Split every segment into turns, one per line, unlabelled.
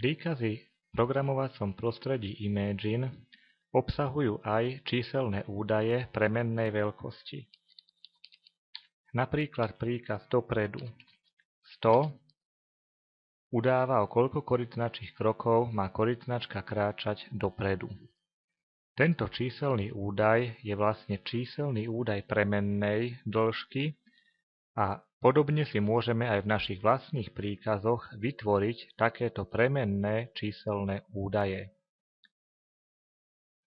Príkazy v programovacom prostredí Imagine obsahujú aj číselné údaje premennej veľkosti. Napríklad príkaz dopredu 100 udáva, o koľko korytnačích krokov má korytnačka kráčať dopredu. Tento číselný údaj je vlastne číselný údaj premennej dĺžky a podobne si môžeme aj v našich vlastných príkazoch vytvoriť takéto premenné číselné údaje.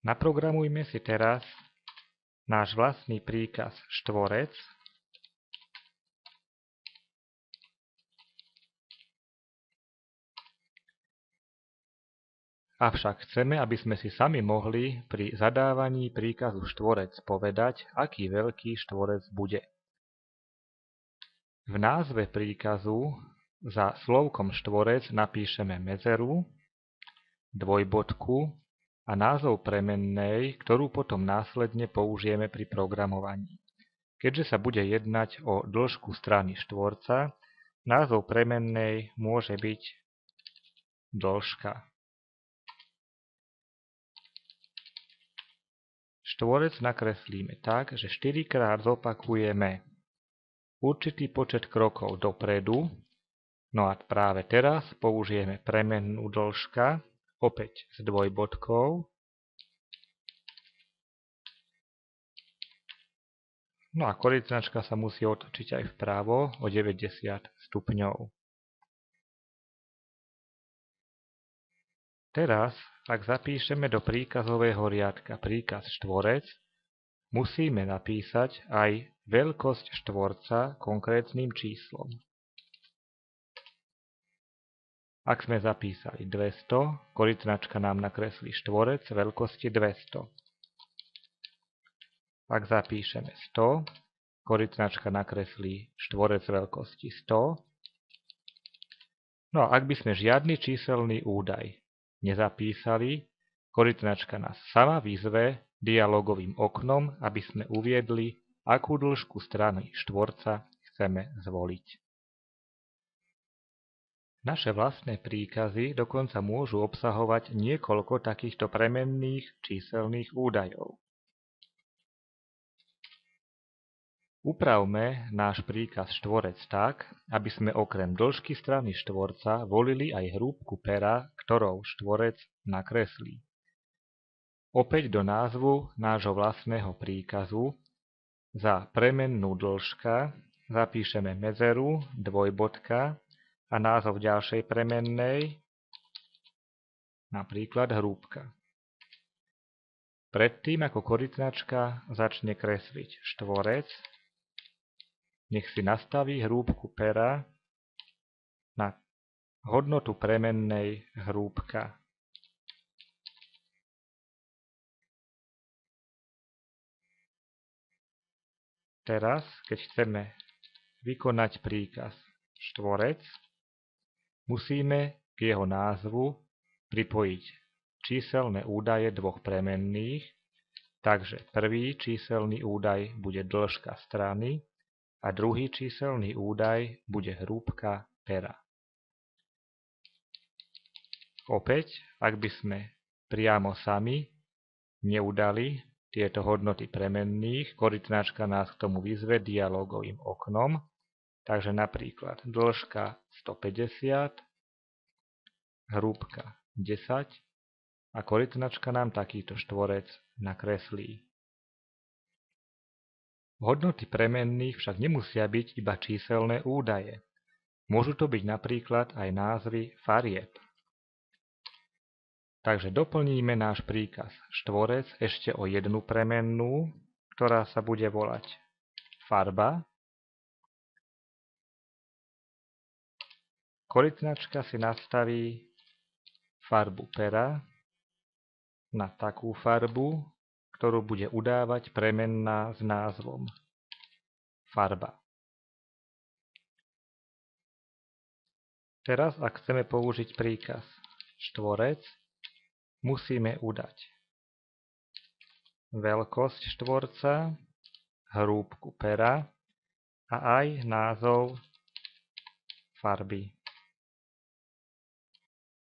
Naprogramujme si teraz náš vlastný príkaz štvorec. Avšak chceme, aby sme si sami mohli pri zadávaní príkazu štvorec povedať, aký veľký štvorec bude. V názve príkazu za slovkom štvorec napíšeme medzeru, dvojbodku a názov premennej, ktorú potom následne použijeme pri programovaní. Keďže sa bude jednať o dĺžku strany štvorca, názov premennej môže byť dĺžka. Štvorec nakreslíme tak, že 4-krát zopakujeme určitý počet krokov dopredu, no a práve teraz použijeme premennú dĺžka, opäť s dvojbodkou. No a korytnačka sa musí otočiť aj vpravo o 90 stupňov. Teraz, ak zapíšeme do príkazového riadka príkaz štvorec, musíme napísať aj veľkosť štvorca konkrétnym číslom. Ak sme zapísali 200, korytnačka nám nakreslí štvorec veľkosti 200. Ak zapíšeme 100, korytnačka nakreslí štvorec veľkosti 100. No a ak by sme žiadny číselný údaj nezapísali, korytnačka nás sama vyzve dialogovým oknom, aby sme uviedli, akú dĺžku strany štvorca chceme zvoliť. Naše vlastné príkazy dokonca môžu obsahovať niekoľko takýchto premenných číselných údajov. Upravme náš príkaz štvorec tak, aby sme okrem dĺžky strany štvorca volili aj hrúbku pera, ktorou štvorec nakreslí. Opäť do názvu nášho vlastného príkazu za premennú dĺžka zapíšeme medzeru, dvojbodka a názov ďalšej premennej, napríklad hrúbka. Predtým, ako korytnačka začne kresliť štvorec, nech si nastaví hrúbku pera na hodnotu premennej hrúbka. Teraz, keď chceme vykonať príkaz štvorec, musíme k jeho názvu pripojiť číselné údaje dvoch premenných, takže prvý číselný údaj bude dĺžka strany a druhý číselný údaj bude hrúbka pera. Opäť, ak by sme priamo sami neudali tieto hodnoty premenných, korytnačka nás k tomu vyzve dialogovým oknom, takže napríklad dĺžka 150, hrúbka 10 a korytnačka nám takýto štvorec nakreslí. Hodnoty premenných však nemusia byť iba číselné údaje. Môžu to byť napríklad aj názvy farieb. Takže doplníme náš príkaz štvorec ešte o jednu premennú, ktorá sa bude volať farba. Korytnačka si nastaví farbu pera na takú farbu, ktorú bude udávať premenná s názvom farba. Teraz, ak chceme použiť príkaz štvorec, musíme udať veľkosť štvorca, hrúbku pera a aj názov farby.